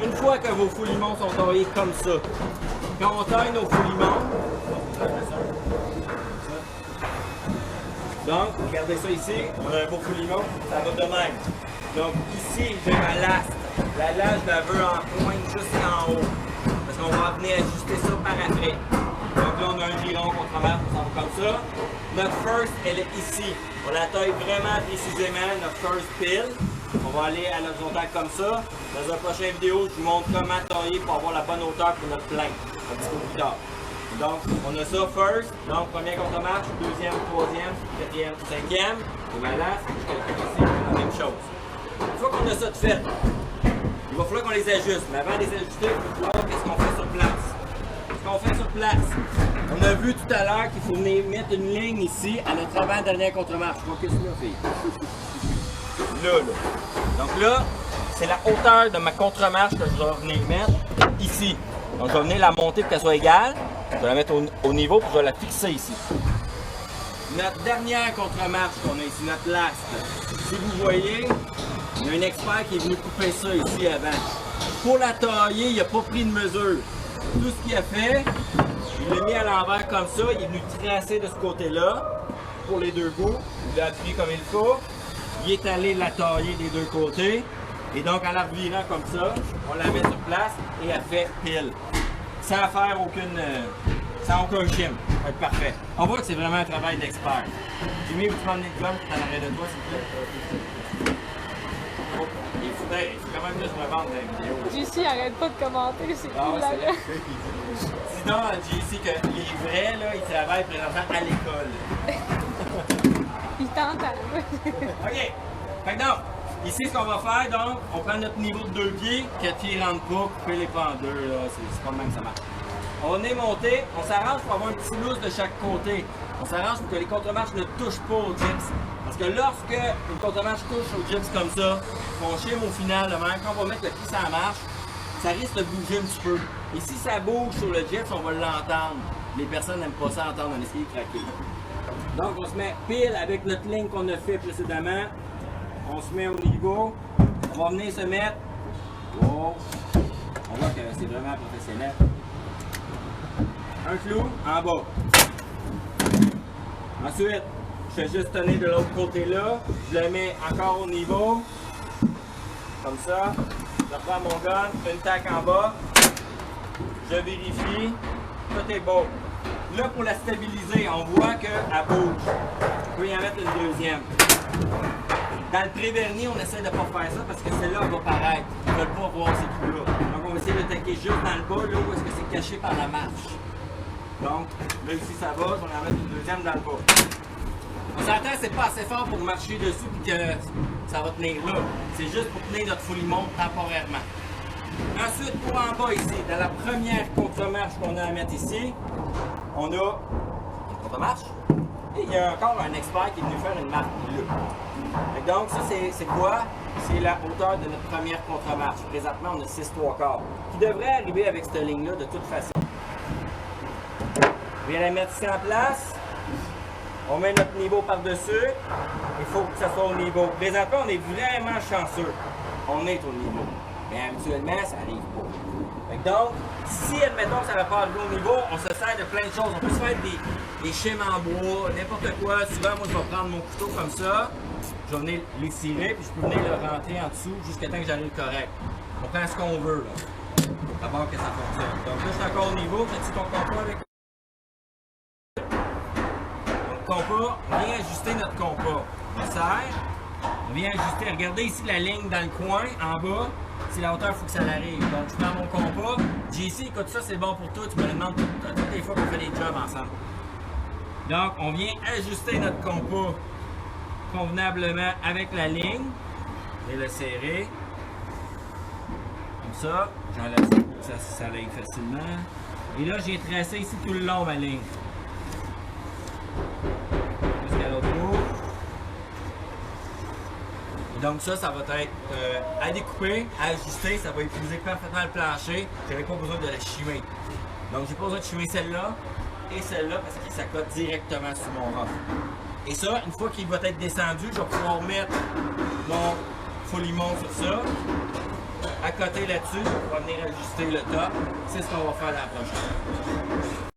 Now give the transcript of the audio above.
une fois que vos fouliments sont taillés comme ça, quand on taille nos fouliments, donc, regardez ça ici, on a un beau foulimon, ça va de même. Donc ici, j'ai ma laste. La laste, je la veux en pointe jusqu'en haut. Parce qu'on va venir ajuster ça par après. Donc là, on a un giron contre marche, on s'en va comme ça. Notre first, elle est ici. On la taille vraiment précisément, notre first pile. On va aller à l'horizontale comme ça. Dans une prochaine vidéo, je vous montre comment tailler pour avoir la bonne hauteur pour notre plein. Un petit peu plus tard. Donc, on a ça first. Donc, premier contre-marche, deuxième, troisième, quatrième, cinquième. Et ma laste, je calcule ici, la même chose. Une fois qu'on a ça de fait, il va falloir qu'on les ajuste. Mais avant de les ajuster, il faut voir qu'est-ce qu'on fait sur place. Ce qu'on fait sur place, on a vu tout à l'heure qu'il faut venir mettre une ligne ici à notre avant-dernière contre-marche. Je vois qu'est-ce que là, fille. Là. Donc là, c'est la hauteur de ma contre-marche que je vais venir mettre ici. Donc, je vais venir la monter pour qu'elle soit égale. Je vais la mettre au niveau puis je vais la fixer ici. Notre dernière contre-marche qu'on a ici, notre last. Si vous voyez, il y a un expert qui est venu couper ça ici avant. Pour la tailler, il n'a pas pris de mesure. Tout ce qu'il a fait, il l'a mis à l'envers comme ça. Il est venu tracer de ce côté-là pour les deux bouts. Il l'a appuyé comme il faut. Il est allé la tailler des deux côtés. Et donc, en la revirant comme ça, on la met sur place et elle fait pile. Sans faire sans aucun chim. Ça va être parfait. On voit que c'est vraiment un travail d'expert. Jimmy, vous prendre les gommes qui sont en arrêt de toi, s'il vous plaît. Oh, il faudrait quand même juste me vendre dans la vidéo. JC arrête pas de commenter, c'est cool là. Sinon, JC, que les vrais, là, ils travaillent présentement à l'école. Il tente à... OK. Fait que donc, ici, ce qu'on va faire, donc, on prend notre niveau de 2 pieds, que tu rentres pas, couper les pas en deux, là, c'est pas le même que ça marche. On est monté, on s'arrange pour avoir un petit lousse de chaque côté. On s'arrange pour que les contre-marches ne touchent pas au gyps. Parce que lorsque une contre-marche touche au gyps comme ça, on chime au final, même quand on va mettre le pied sur la marche, ça risque de bouger un petit peu. Et si ça bouge sur le gyps, on va l'entendre. Les personnes n'aiment pas ça entendre un escalier craquer. Donc on se met pile avec notre ligne qu'on a fait précédemment. On se met au niveau. On va venir se mettre. Wow. On voit que c'est vraiment professionnel. Un clou en bas. Ensuite, je fais juste tenir de l'autre côté là. Je le mets encore au niveau. Comme ça. Je reprends mon gun, une tac en bas. Je vérifie. Tout est beau. Là, pour la stabiliser, on voit qu'elle bouge. On peut y en mettre une deuxième. Dans le pré-vernis, on essaie de ne pas faire ça parce que celle-là va paraître. Ils ne veulent pas voir ces trous-là. Donc, on va essayer de taquer juste dans le bas, là où est-ce que c'est caché par la marche. Donc, là, ici, ça va. On va en mettre une deuxième dans le bas. On s'entend, c'est pas assez fort pour marcher dessus et que ça va tenir là. C'est juste pour tenir notre foulimon temporairement. Ensuite, pour en bas ici, dans la première contre-marche qu'on a à mettre ici, on a une contre-marche. Et il y a encore un expert qui est venu faire une marque là. Donc, ça, c'est quoi? C'est la hauteur de notre première contre-marche. Présentement, on a 6/3/4. Qui devrait arriver avec cette ligne-là de toute façon. On vient la mettre ici en place. On met notre niveau par-dessus. Il faut que ça soit au niveau. Présentement, on est vraiment chanceux. On est au niveau. Mais habituellement, ça n'arrive pas. Donc, si, admettons que ça va pas arriver au niveau, on se sert de plein de choses. On peut se faire des chimes en bois, n'importe quoi. Souvent, moi, je vais prendre mon couteau comme ça. Je vais venir l'étirer, puis je peux venir le rentrer en dessous jusqu'à temps que j'arrive correct. On prend ce qu'on veut, là. D'abord que ça fonctionne. Donc là, je suis encore au niveau. J'ai ton compas avec notre compas. On vient ajuster notre compas. On serre. On vient ajuster. Regardez ici la ligne dans le coin, en bas. C'est la hauteur, il faut que ça l'arrive. Donc, je prends mon compas. JC, écoute ça, c'est bon pour toi. Tu me le demandes toutes les fois qu'on fait des jobs ensemble. Donc, on vient ajuster notre compas convenablement avec la ligne. Et le serrer. Comme ça. J'enlève ça pour que ça aille facilement. Et là, j'ai tracé ici tout le long ma ligne. Jusqu'à l'autre bout. Donc ça va être à découper, à ajuster, ça va épuiser parfaitement le plancher. Je n'avais pas besoin de la chimer. Donc j'ai pas besoin de chimer celle-là et celle-là parce que ça cote directement sur mon rough. Et ça, une fois qu'il va être descendu, je vais pouvoir mettre mon foulimon sur ça. À accoter là-dessus, on va venir ajuster le top. C'est ce qu'on va faire la prochaine.